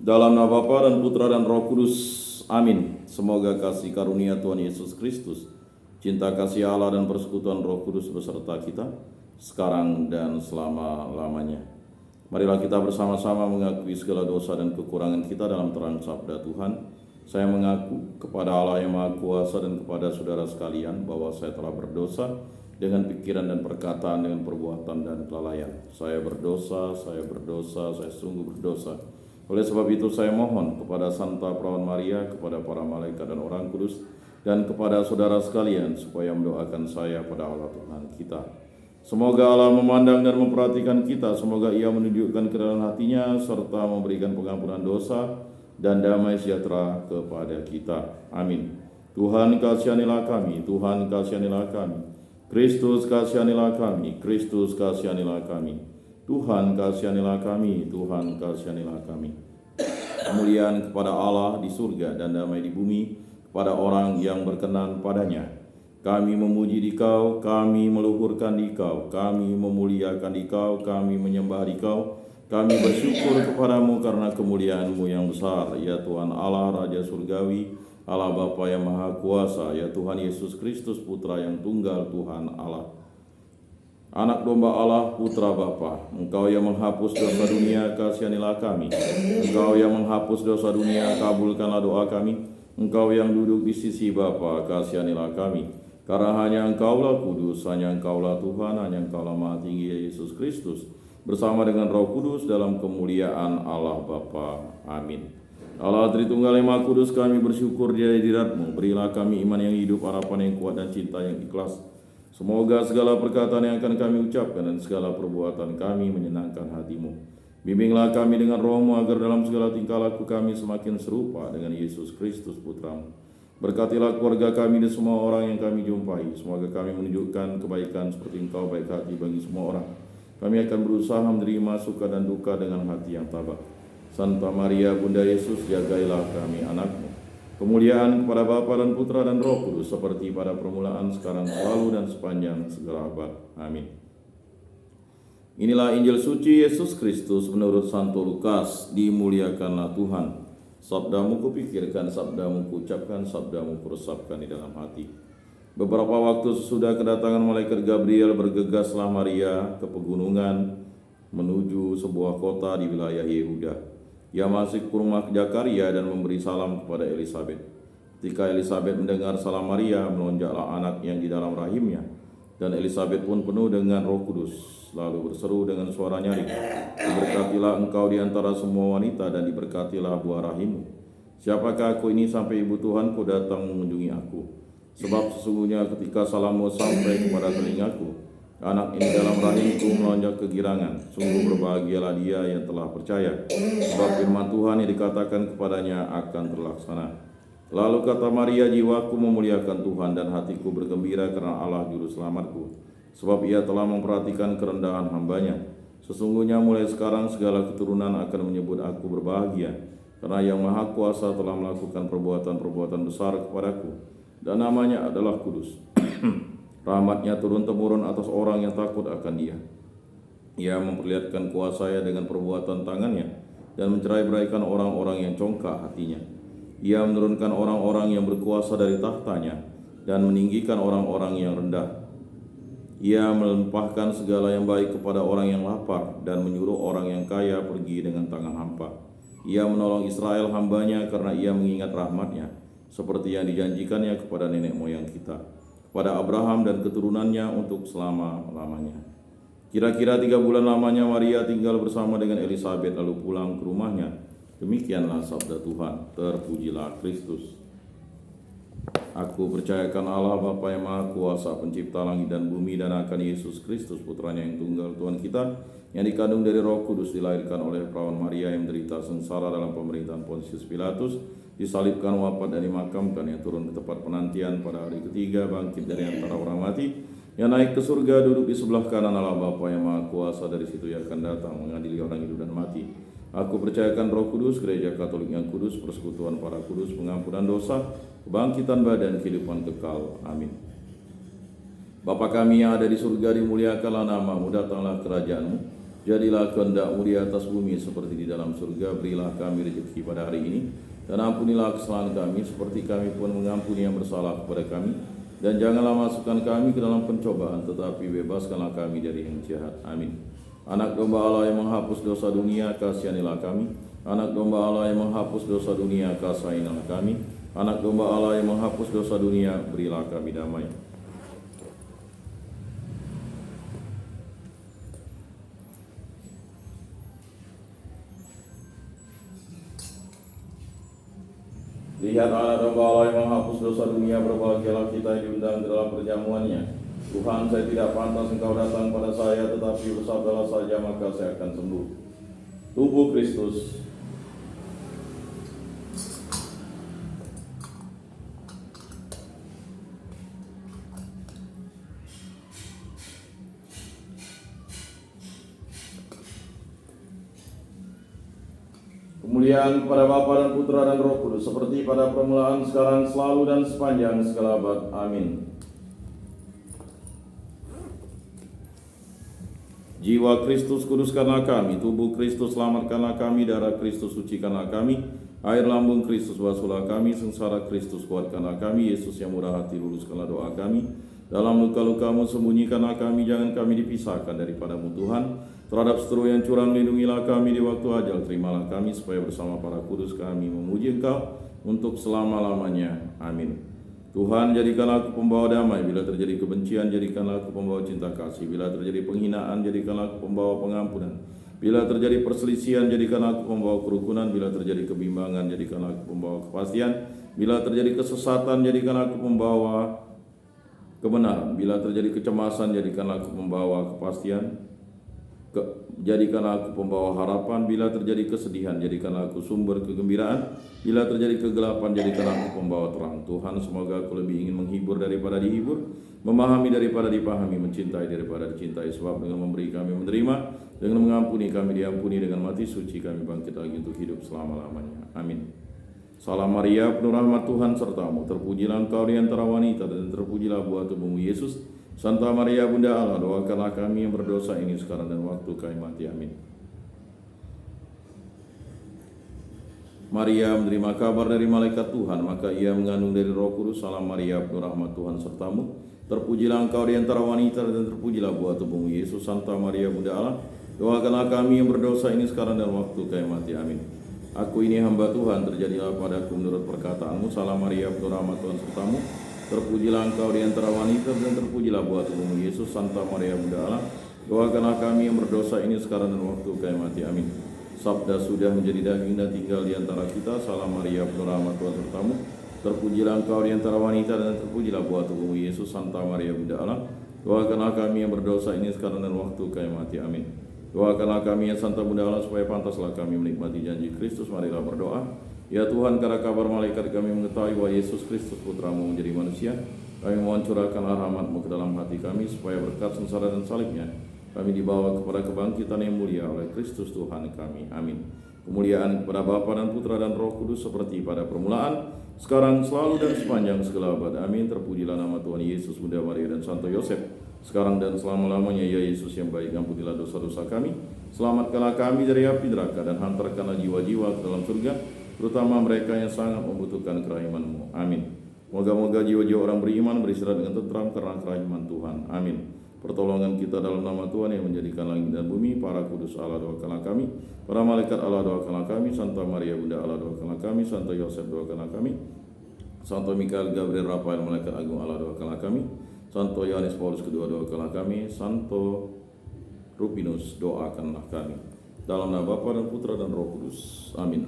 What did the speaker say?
Dalam nama Bapa dan Putra dan Roh Kudus, amin. Semoga kasih karunia Tuhan Yesus Kristus, cinta kasih Allah dan persekutuan Roh Kudus beserta kita, sekarang dan selama-lamanya. Marilah kita bersama-sama mengakui segala dosa dan kekurangan kita dalam terang sabda Tuhan. Saya mengaku kepada Allah yang Maha Kuasa dan kepada saudara sekalian bahwa saya telah berdosa dengan pikiran dan perkataan, dengan perbuatan dan kelalaian. Saya berdosa, saya sungguh berdosa. Oleh sebab itu saya mohon kepada Santa Perawan Maria, kepada para malaikat dan orang kudus, dan kepada saudara sekalian supaya mendoakan saya pada Allah Tuhan kita. Semoga Allah memandang dan memperhatikan kita, semoga Ia menunjukkan kerelaan hatinya serta memberikan pengampunan dosa dan damai sejahtera kepada kita. Amin. Tuhan kasihanilah kami, Tuhan kasihanilah kami. Kristus kasihanilah kami, Kristus kasihanilah kami. Tuhan kasihanilah kami, Tuhan kasihanilah kami. Kemuliaan kepada Allah di surga dan damai di bumi kepada orang yang berkenan padanya. Kami memuji Dikau, kami meluhurkan Dikau, kami memuliakan Dikau, kami menyembah Dikau. Kami bersyukur kepadamu karena kemuliaan-Mu yang besar, ya Tuhan Allah Raja Surgawi, Allah Bapa yang Maha Kuasa, ya Tuhan Yesus Kristus Putra yang Tunggal Tuhan Allah. Anak domba Allah, putra Bapa, Engkau yang menghapus dosa dunia, kasihanilah kami. Engkau yang menghapus dosa dunia, kabulkanlah doa kami. Engkau yang duduk di sisi Bapa, kasihanilah kami. Karena hanya Engkaulah kudus, hanya Engkaulah Tuhan, hanya Engkaulah Maha Tinggi, Yesus Kristus, bersama dengan Roh Kudus dalam kemuliaan Allah Bapa. Amin. Allah Tritunggal yang Maha Kudus, kami bersyukur di hadirat-Mu. Berilah kami iman yang hidup, harapan yang kuat, dan cinta yang ikhlas. Semoga segala perkataan yang akan kami ucapkan dan segala perbuatan kami menyenangkan hati-Mu. Bimbinglah kami dengan Roh-Mu agar dalam segala tingkah laku kami semakin serupa dengan Yesus Kristus Putra-Mu. Berkatilah keluarga kami dan semua orang yang kami jumpai. Semoga kami menunjukkan kebaikan seperti Engkau baik hati bagi semua orang. Kami akan berusaha menerima suka dan duka dengan hati yang tabah. Santa Maria Bunda Yesus, jagailah kami anak-Mu. Kemuliaan kepada Bapa dan Putra dan Roh Kudus seperti pada permulaan, sekarang, selalu, dan sepanjang segala abad. Amin. Inilah Injil suci Yesus Kristus menurut Santo Lukas. Dimuliakanlah Tuhan. Sabdamu kupikirkan, sabdamu kuucapkan, sabdamu kuresapkan di dalam hati. Beberapa waktu sesudah kedatangan malaikat Gabriel, bergegaslah Maria ke pegunungan menuju sebuah kota di wilayah Yehuda. Ia masuk ke rumah Zakaria dan memberi salam kepada Elisabet. Ketika Elisabet mendengar salam Maria, melonjaklah anak yang di dalam rahimnya. Dan Elisabet pun penuh dengan Roh Kudus, lalu berseru dengan suara nyaring, "Diberkatilah engkau di antara semua wanita, dan diberkatilah buah rahimmu. Siapakah aku ini sampai ibu Tuhanku datang mengunjungi aku? Sebab sesungguhnya ketika salammu sampai kepada telingaku, anak ini dalam rahimku melonjak kegirangan. Sungguh berbahagialah dia yang telah percaya, sebab firman Tuhan yang dikatakan kepadanya akan terlaksana." Lalu kata Maria, "Jiwaku memuliakan Tuhan, dan hatiku bergembira karena Allah Juru Selamatku, sebab Ia telah memperhatikan kerendahan hambanya. Sesungguhnya mulai sekarang segala keturunan akan menyebut aku berbahagia, karena Yang Maha Kuasa telah melakukan perbuatan-perbuatan besar kepadaku, dan namanya adalah kudus. Rahmat-Nya turun-temurun atas orang yang takut akan Dia. Ia memperlihatkan kuasa-Nya dengan perbuatan tangannya, dan mencerai-beraikan orang-orang yang congkak hatinya. Ia menurunkan orang-orang yang berkuasa dari tahtanya, dan meninggikan orang-orang yang rendah. Ia melimpahkan segala yang baik kepada orang yang lapar, dan menyuruh orang yang kaya pergi dengan tangan hampa. Ia menolong Israel hambanya karena Ia mengingat rahmat-Nya, seperti yang dijanjikannya kepada nenek moyang kita, pada Abraham dan keturunannya untuk selama-lamanya." Kira-kira 3 bulan lamanya Maria tinggal bersama dengan Elisabet, lalu pulang ke rumahnya. Demikianlah sabda Tuhan. Terpujilah Kristus. Aku percayakan Allah Bapa yang Maha Kuasa, pencipta langit dan bumi, dan akan Yesus Kristus Putranya yang tunggal Tuhan kita, yang dikandung dari Roh Kudus, dilahirkan oleh Perawan Maria, yang menderita sengsara dalam pemerintahan Pontius Pilatus, disalibkan, wafat, dan dimakamkan, yang turun ke tempat penantian pada hari ketiga, bangkit dari antara orang mati, yang naik ke surga, duduk di sebelah kanan Allah Bapa yang Maha Kuasa. Dari situ Ia akan datang mengadili orang hidup dan mati. Aku percayakan Roh Kudus, Gereja Katolik yang kudus, persekutuan para kudus, pengampunan dosa, kebangkitan badan, kehidupan kekal. Amin. Bapa kami yang ada di surga, dimuliakanlah nama-Mu, datanglah kerajaan-Mu. Jadilah kehendak-Mu di atas bumi seperti di dalam surga. Berilah kami rezeki pada hari ini, dan ampunilah kesalahan kami seperti kami pun mengampuni yang bersalah kepada kami. Dan janganlah masukkan kami ke dalam pencobaan, tetapi bebaskanlah kami dari yang jahat. Amin. Anak domba Allah yang menghapus dosa dunia, kasihanilah kami. Anak domba Allah yang menghapus dosa dunia, kasihanilah kami. Anak domba Allah yang menghapus dosa dunia, berilah kami damai. Lihat anak domba Allah yang menghapus dosa dunia, berbahagialah kita yang diundang dalam perjamuannya. Tuhan, saya tidak pantas Engkau datang pada saya, tetapi bersabdalah saja maka saya akan sembuh. Tubuh Kristus. Kemuliaan kepada Bapa dan Putra dan Roh Kudus, seperti pada permulaan, sekarang, selalu, dan sepanjang segala abad. Amin. Jiwa Kristus kuduskanlah kami, tubuh Kristus selamatkanlah kami, darah Kristus sucikanlah kami, air lambung Kristus basuhlah kami, sengsara Kristus kuatkanlah kami, Yesus yang murah hati luluskanlah doa kami. Dalam luka-lukamu sembunyikanlah kami, jangan kami dipisahkan daripadamu Tuhan. Terhadap seteru yang curang lindungilah kami di waktu ajal, terimalah kami supaya bersama para kudus kami memuji Engkau untuk selama-lamanya. Amin. Tuhan, jadikanlah aku pembawa damai. Bila terjadi kebencian, jadikanlah aku pembawa cinta kasih. Bila terjadi penghinaan, jadikanlah aku pembawa pengampunan. Bila terjadi perselisihan, jadikanlah aku pembawa kerukunan. Bila terjadi kebimbangan, jadikanlah aku pembawa kepastian. Bila terjadi kesesatan, jadikanlah aku pembawa kebenaran. Bila terjadi kecemasan, jadikanlah aku pembawa kepastian. Jadikanlah aku pembawa harapan. Bila terjadi kesedihan, jadikanlah aku sumber kegembiraan. Bila terjadi kegelapan, jadikanlah aku pembawa terang. Tuhan, semoga aku lebih ingin menghibur daripada dihibur, memahami daripada dipahami, mencintai daripada dicintai. Sebab dengan memberi kami menerima, dengan mengampuni kami diampuni, dengan mati suci kami bangkit lagi untuk hidup selama-lamanya. Amin. Salam Maria, penuh rahmat Tuhan sertamu. Terpujilah engkau di antara wanita, dan terpujilah buah tubuhmu Yesus. Santa Maria Bunda Allah, doakanlah kami yang berdosa ini sekarang dan waktu kami mati. Amin. Maria menerima kabar dari malaikat Tuhan, maka ia mengandung dari Roh Kudus. Salam Maria, penuh rahmat Tuhan sertamu. Terpujilah engkau di antara wanita, dan terpujilah buah tubuhmu Yesus. Santa Maria Bunda Allah, doakanlah kami yang berdosa ini sekarang dan waktu kami mati. Amin. Aku ini hamba Tuhan, terjadilah padaku menurut perkataanmu. Salam Maria, penuh rahmat Tuhan sertamu. Terpujilah engkau di antara wanita, dan terpujilah buah tubuhmu Yesus. Santa Maria Bunda Allah, doakanlah kami yang berdosa ini sekarang dan waktu kami mati. Amin. Sabda sudah menjadi daging dan tinggal di antara kita. Salam Maria, penuh rahmat Tuhan sertamu. Terpujilah engkau di antara wanita, dan terpujilah buah tubuhmu Yesus. Santa Maria Bunda Allah, doakanlah kami yang berdosa ini sekarang dan waktu kami mati. Amin. Doakanlah kami yang Santa Bunda Allah, supaya pantaslah kami menikmati janji Kristus. Marilah berdoa. Ya Tuhan, karena kabar malaikat kami mengetahui bahwa Yesus Kristus Putramu menjadi manusia, kami mohon curahkanlah rahmat-Mu ke dalam hati kami, supaya berkat sengsara dan salibnya kami dibawa kepada kebangkitan yang mulia oleh Kristus Tuhan kami. Amin. Kemuliaan kepada Bapa dan Putra dan Roh Kudus, seperti pada permulaan, sekarang, selalu, dan sepanjang segala abad. Amin. Terpujilah nama Tuhan Yesus, Bunda Maria dan Santo Yosef, sekarang dan selama-lamanya. Ya Yesus yang baik, ampunilah dosa-dosa kami, selamatkanlah kami dari api neraka, dan hantarkanlah jiwa-jiwa ke dalam surga, terutama mereka yang sangat membutuhkan kerahiman-Mu. Amin. Moga-moga jiwa-jiwa orang beriman beristirahat dengan tentram karena kerahiman Tuhan. Amin. Pertolongan kita dalam nama Tuhan yang menjadikan langit dan bumi. Para kudus Allah, doakanlah kami. Para malaikat Allah, doakanlah kami. Santa Maria Bunda Allah, doakanlah kami. Santo Yosef, doakanlah kami. Santo Mikael, Gabriel, Rafael, malaikat agung Allah, doakanlah kami. Santo Yohanes Paulus kedua, doakanlah kami. Santo Rupinus, doakanlah kami. Dalam nama Bapa dan Putra dan Roh Kudus. Amin.